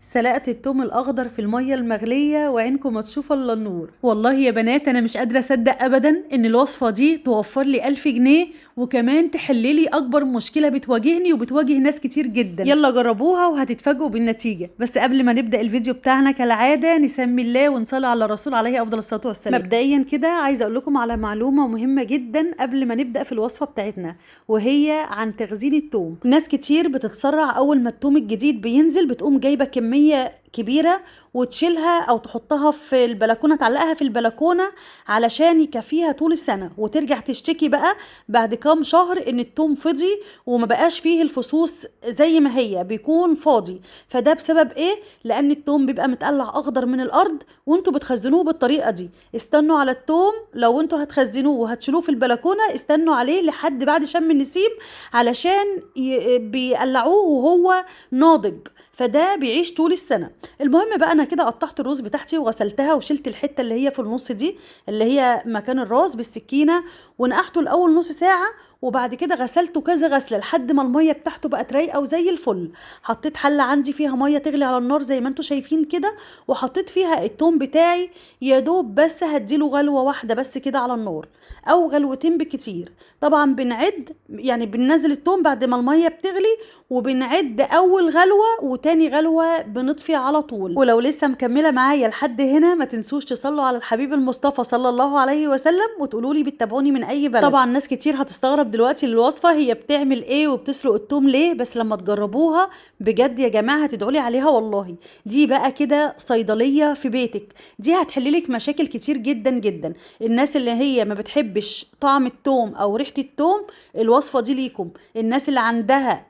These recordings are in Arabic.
سلقت التوم الاخضر في الميه المغليه وعينكم ما تشوف الا النور. والله يا بنات انا مش قادره اصدق ابدا ان الوصفه دي توفر لي 1000 جنيه وكمان تحللي اكبر مشكله بتواجهني وبتواجه ناس كتير جدا. يلا جربوها وهتتفاجئوا بالنتيجه. بس قبل ما نبدا الفيديو بتاعنا كالعاده نسمي الله ونصلي على الرسول عليه افضل الصلاه والسلام. مبدئيا كده عايزه اقول لكم على معلومه مهمه جدا قبل ما نبدا في الوصفه بتاعتنا، وهي عن تخزين التوم. ناس كتير بتتسرع اول ما التوم الجديد بينزل بتقوم جايبه كميه كبيرة وتشيلها او تحطها في البلكونة، تعلقها في البلكونة علشان يكفيها طول السنة، وترجع تشتكي بقى بعد كام شهر ان التوم فضي وما بقاش فيه الفصوص زي ما هي، بيكون فاضي. فده بسبب ايه؟ لان التوم بيبقى متقلع اخضر من الارض وانتوا بتخزنوه بالطريقة دي. استنوا على التوم لو انتوا هتخزنوه وهتشيلوه في البلكونة، استنوا عليه لحد بعد شم النسيم علشان بيقلعوه وهو ناضج، فده بيعيش طول السنه. المهم بقى انا كده قطعت الروز بتاعتي وغسلتها وشلت الحته اللي هي في النص دي اللي هي مكان الراس بالسكينه، ونقعته الاول نص ساعه، وبعد كده غسلته كذا غسله لحد ما الميه بتاعته بقت رايقه وزي الفل. حطيت حله عندي فيها ميه تغلي على النار زي ما انتم شايفين كده، وحطيت فيها التوم بتاعي، يا دوب بس هديله غلوه واحده بس كده على النار او غلوتين بكتير. طبعا بنعد يعني بننزل التوم بعد ما الميه بتغلي، وبنعد اول غلوه وتاني غلوه بنطفي على طول. ولو لسه مكمله معايا لحد هنا ما تنسوش تصلوا على الحبيب المصطفى صلى الله عليه وسلم وتقولوا لي بتتابعوني من اي بلد. طبعا ناس كتير هتستغرب دلوقتي الوصفه هي بتعمل ايه وبتسلق التوم ليه، بس لما تجربوها بجد يا جماعه هتدعوا لي عليها والله. دي بقى كده صيدليه في بيتك، دي هتحللك مشاكل كتير جدا جدا. الناس اللي هي ما بتحبش طعم التوم او ريحه التوم الوصفه دي ليكم. الناس اللي عندها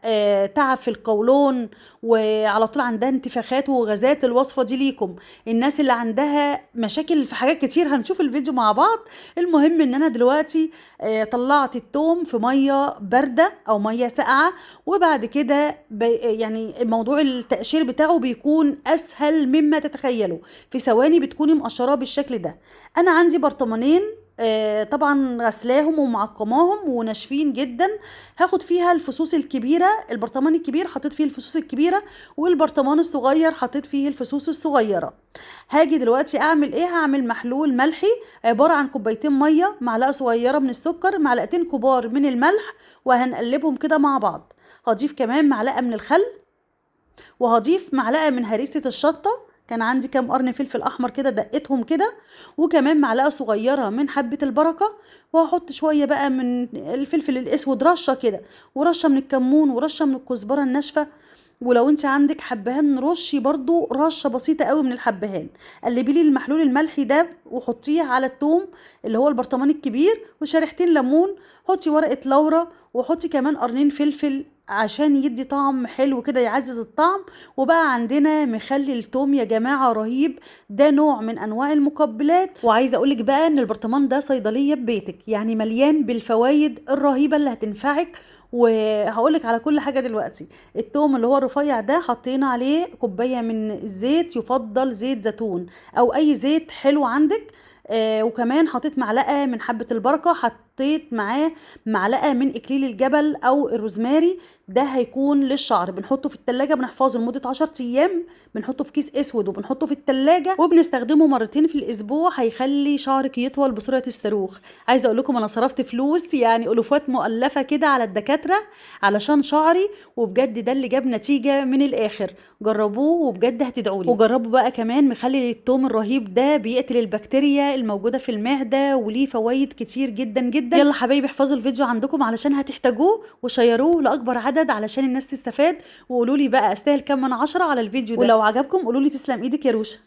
تعب في القولون وعلى طول عندها انتفاخات وغازات الوصفه دي ليكم. الناس اللي عندها مشاكل في حاجات كتير هنشوف الفيديو مع بعض. المهم ان انا دلوقتي طلعت التوم في ميه بارده او ميه ساقعه، وبعد كده يعني موضوع التقشير بتاعه بيكون اسهل مما تتخيلوا، في ثواني بتكوني مقشراه بالشكل ده. انا عندي برطمانين طبعا غسلاهم ومعقماهم وناشفين جدا. هاخد فيها الفصوص الكبيره، البرطمان الكبير حطيت فيه الفصوص الكبيره، والبرطمان الصغير حطيت فيه الفصوص الصغيره. هاجي دلوقتي اعمل ايه؟ هعمل محلول ملحي عباره عن كوبايتين ميه، معلقه صغيره من السكر، معلقتين كبار من الملح، وهنقلبهم كده مع بعض. هضيف كمان معلقه من الخل، وهضيف معلقه من هريسه الشطه، كان عندي كام قرن فلفل احمر كده دقتهم كده، وكمان معلقه صغيره من حبه البركه، وهحط شويه بقى من الفلفل الاسود رشه كده، ورشه من الكمون، ورشه من الكزبره الناشفه، ولو انت عندك حبهان رشي برضو رشه بسيطه قوي من الحبهان. قلبي لي المحلول الملحي ده وحطيه على الثوم اللي هو البرطمان الكبير، وشريحتين ليمون، حطي ورقه لورا، وحطي كمان قرنين فلفل عشان يدي طعم حلو كده يعزز الطعم. وبقى عندنا مخلل التوم يا جماعه رهيب، ده نوع من انواع المقبلات. وعايزه اقولك بقى ان البرطمان ده صيدليه ببيتك، يعني مليان بالفوائد الرهيبه اللي هتنفعك. وهقولك على كل حاجه دلوقتي. التوم اللي هو الرفيع ده حطينا عليه كوبايه من الزيت، يفضل زيت زيتون او اي زيت حلو عندك. وكمان حطيت معلقه من حبه البركه، حطيت معاه معلقه من اكليل الجبل او الروزماري، ده هيكون للشعر. بنحطه في التلاجة بنحفظه لمدة 10 ايام، بنحطه في كيس اسود وبنحطه في التلاجة وبنستخدمه مرتين في الاسبوع، هيخلي شعرك يطول بسرعة الصاروخ. عايزة اقول لكم انا صرفت فلوس يعني الوفات مؤلفة كده على الدكاترة علشان شعري، وبجد ده اللي جاب نتيجة من الاخر. جربوه وبجد هتدعولي. وجربوا بقى كمان مخلل التوم الرهيب ده، بيقتل البكتيريا الموجودة في المعدة وليه فوائد كتير جدا جدا. يلا حبايبي احفظوا الفيديو عندكم علشان هتحتاجوه، وشيروه لاكبر عدد علشان الناس تستفاد، وقولوا لي بقى استاهل كام من 10 على الفيديو ده. ولو عجبكم قولوا لي تسلم ايدك يا روشه.